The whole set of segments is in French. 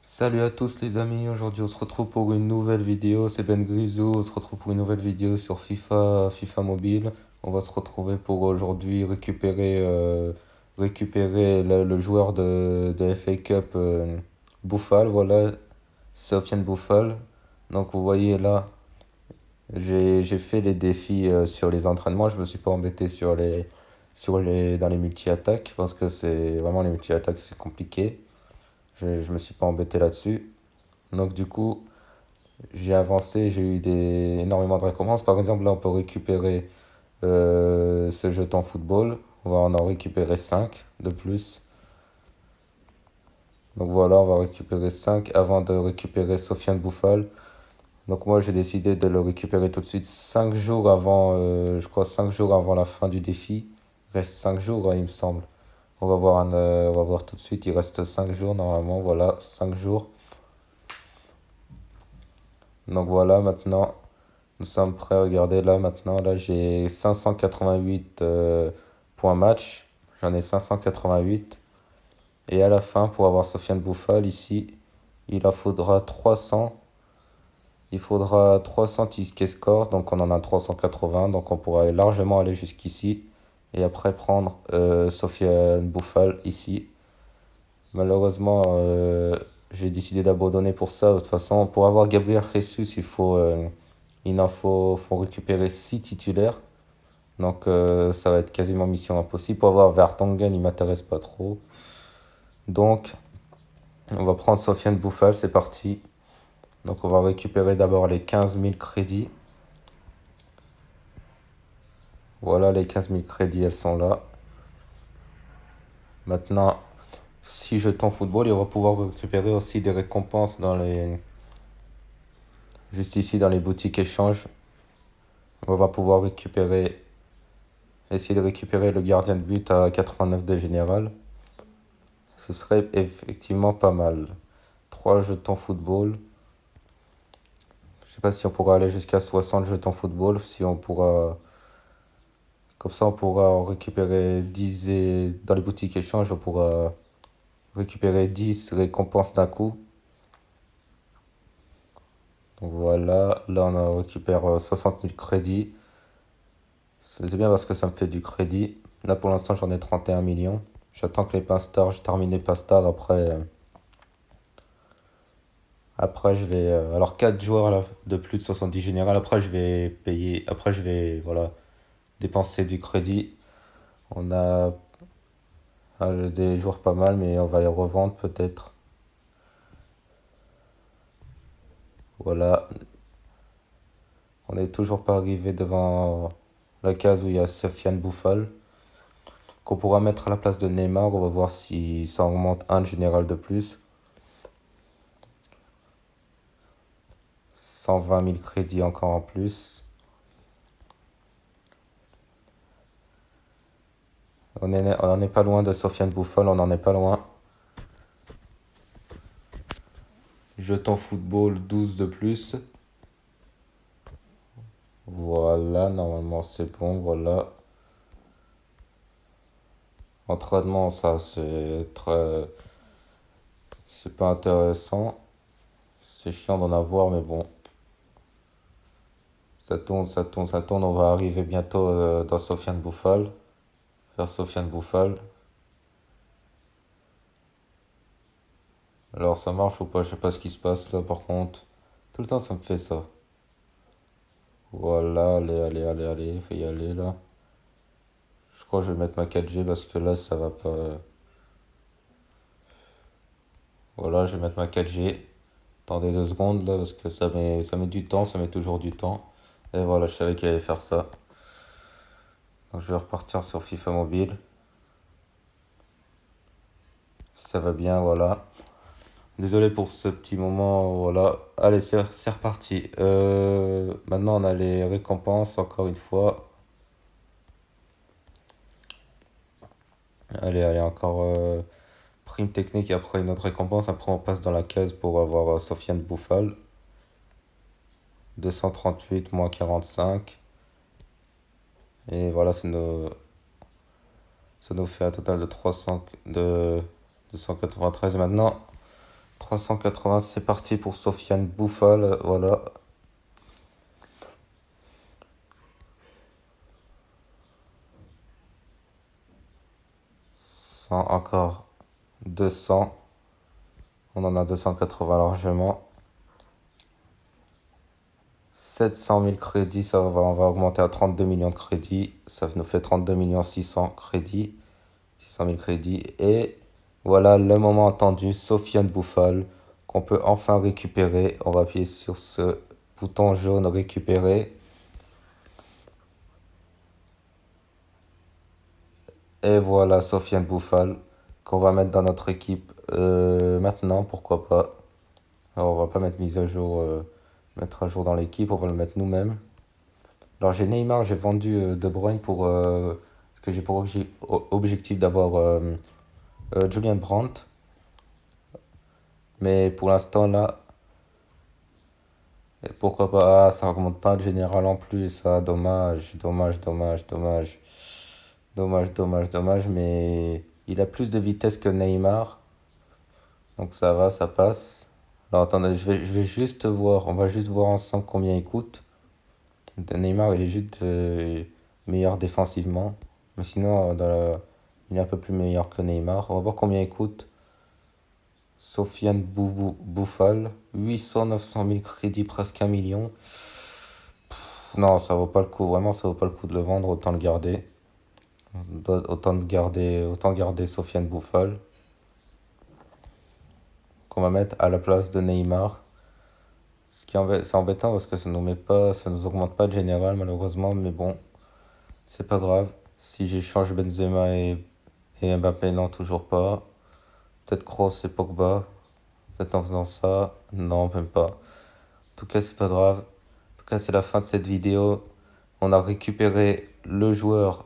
Salut à tous les amis, aujourd'hui on se retrouve pour une nouvelle vidéo, c'est Ben Grisou, on se retrouve pour une nouvelle vidéo sur FIFA Mobile. On va se retrouver pour aujourd'hui récupérer le joueur de FA Cup Bouffal, voilà, Sofiane Bouffal. Donc vous voyez là, j'ai fait les défis sur les entraînements, je me suis pas embêté dans les multi-attaques parce que c'est vraiment les multi-attaques c'est compliqué. Je me suis pas embêté là-dessus. Donc du coup, j'ai avancé, j'ai eu énormément de récompenses. Par exemple, là, on peut récupérer ce jeton football. On va en récupérer 5 de plus. Donc voilà, on va récupérer 5 avant de récupérer Sofiane Bouffal. Donc moi, j'ai décidé de le récupérer tout de suite 5 jours avant, je crois 5 jours avant la fin du défi. Il reste 5 jours, hein, il me semble. On va voir tout de suite, il reste 5 jours normalement, voilà, 5 jours. Donc voilà, maintenant, nous sommes prêts. Regardez là maintenant. Là, j'ai 588 points match. J'en ai 588. Et à la fin, pour avoir Sofiane Bouffal ici, il en faudra 300. Il faudra 300 tickets scores. Donc on en a 380. Donc on pourra largement aller jusqu'ici. Et après prendre Sofiane Bouffal ici. Malheureusement, j'ai décidé d'abandonner pour ça. De toute façon, pour avoir Gabriel Jesus, faut récupérer 6 titulaires. Donc ça va être quasiment mission impossible. Pour avoir Vertonghen, il m'intéresse pas trop. Donc on va prendre Sofiane Bouffal, c'est parti. Donc on va récupérer d'abord les 15 000 crédits. Voilà, les 15 000 crédits, elles sont là. Maintenant, si jetons football, et on va pouvoir récupérer aussi des récompenses juste ici dans les boutiques échanges. On va pouvoir essayer de récupérer le gardien de but à 89 de général. Ce serait effectivement pas mal. 3 jetons football. Je sais pas si on pourra aller jusqu'à 60 jetons football. Si on pourra. Comme ça, on pourra en récupérer 10 et dans les boutiques échanges, on pourra récupérer 10 récompenses d'un coup. Donc voilà, là on récupère 60 000 crédits. C'est bien parce que ça me fait du crédit. Là pour l'instant j'en ai 31 millions. J'attends que les Pastars, je termine les Pastars après je vais. Alors 4 joueurs de plus de 70 général. Après je vais payer. Après je vais voilà, dépenser du crédit. On a des joueurs pas mal, mais on va les revendre peut-être. Voilà. On n'est toujours pas arrivé devant la case où il y a Sofiane Bouffal. Qu'on pourra mettre à la place de Neymar. On va voir si ça augmente un général de plus. 120 000 crédits encore en plus. On n'en est pas loin de Sofiane Bouffal, on n'en est pas loin. Jeton football 12 de plus. Voilà, normalement c'est bon, voilà. Entraînement, ça c'est très. C'est pas intéressant. C'est chiant d'en avoir, mais bon. Ça tourne, ça tourne, ça tourne. On va arriver bientôt dans Sofiane Bouffal. Vers Sofiane Bouffal. Alors ça marche ou pas, je sais pas ce qui se passe là par contre. Tout le temps ça me fait ça. Voilà, allez, allez, allez, allez, faut y aller là. Je crois que je vais mettre ma 4G parce que là ça va pas. Voilà, je vais mettre ma 4G. Attendez 2 secondes là parce que ça met du temps, ça met toujours du temps. Et voilà, je savais qu'il allait faire ça. Donc je vais repartir sur FIFA Mobile. Ça va bien, voilà. Désolé pour ce petit moment, voilà. Allez, c'est reparti. Maintenant on a les récompenses encore une fois. Allez, allez, encore prime technique et après une autre récompense. Après on passe dans la case pour avoir Sofiane Bouffal. 238 moins 45. Et voilà, ça nous fait un total de 293 maintenant. 380, c'est parti pour Sofiane Bouffal, voilà. 100 encore, 200, on en a 280 largement. 700 000 crédits, on va augmenter à 32 millions de crédits, ça nous fait 32 millions 600 crédits, 600 000 crédits. Et voilà le moment attendu, Sofiane Bouffal, qu'on peut enfin récupérer. On va appuyer sur ce bouton jaune récupérer. Et voilà Sofiane Bouffal, qu'on va mettre dans notre équipe maintenant, pourquoi pas. Alors, on va pas mettre mise à jour, mettre à jour dans l'équipe, on va le mettre nous-mêmes. Alors j'ai Neymar, j'ai vendu De Bruyne pour parce que j'ai pour objectif d'avoir Julian Brandt. Mais pour l'instant là, et pourquoi pas, ah, ça augmente pas le général en plus, ça, dommage, dommage, dommage, dommage, dommage, dommage, dommage, mais il a plus de vitesse que Neymar, donc ça va, ça passe. Alors attendez, je vais juste voir, on va juste voir ensemble combien il coûte. Neymar, il est juste meilleur défensivement. Mais sinon, il est un peu plus meilleur que Neymar. On va voir combien il coûte. Sofiane Bouffal, 800-900 000 crédits, presque 1 million. Non, ça vaut pas le coup. Vraiment, ça vaut pas le coup de le vendre. Autant le garder. Autant garder Sofiane Bouffal. Qu'on va mettre à la place de Neymar. C'est embêtant parce que ça nous met pas, ça nous augmente pas de général malheureusement. Mais bon, c'est pas grave. Si j'échange Benzema et Mbappé, non, toujours pas. Peut-être Kroos et Pogba. Peut-être en faisant ça. Non, même pas. En tout cas, c'est pas grave. En tout cas, c'est la fin de cette vidéo. On a récupéré le joueur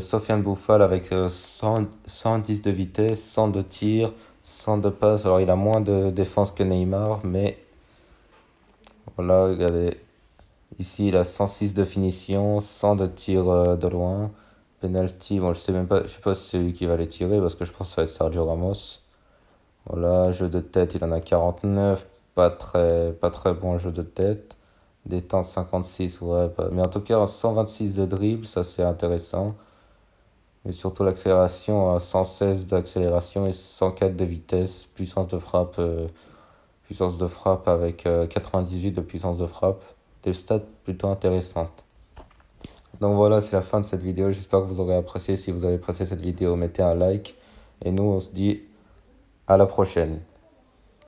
Sofiane Bouffal avec 110 de vitesse, 100 de tir, 100 de passe. Alors, il a moins de défense que Neymar, mais voilà, regardez. Ici, il a 106 de finition, 100 de tir de loin. Penalty, bon, je sais même pas, je sais pas si c'est lui qui va les tirer parce que je pense que ça va être Sergio Ramos. Voilà, jeu de tête, il en a 49, pas très bon jeu de tête. Détente 56, ouais, mais en tout cas, 126 de dribble, ça c'est intéressant. Mais surtout l'accélération, 116 d'accélération et 104 de vitesse, puissance de frappe avec 98 de puissance de frappe. Des stats plutôt intéressantes. Donc voilà, c'est la fin de cette vidéo. J'espère que vous aurez apprécié. Si vous avez apprécié cette vidéo, mettez un like. Et nous, on se dit à la prochaine.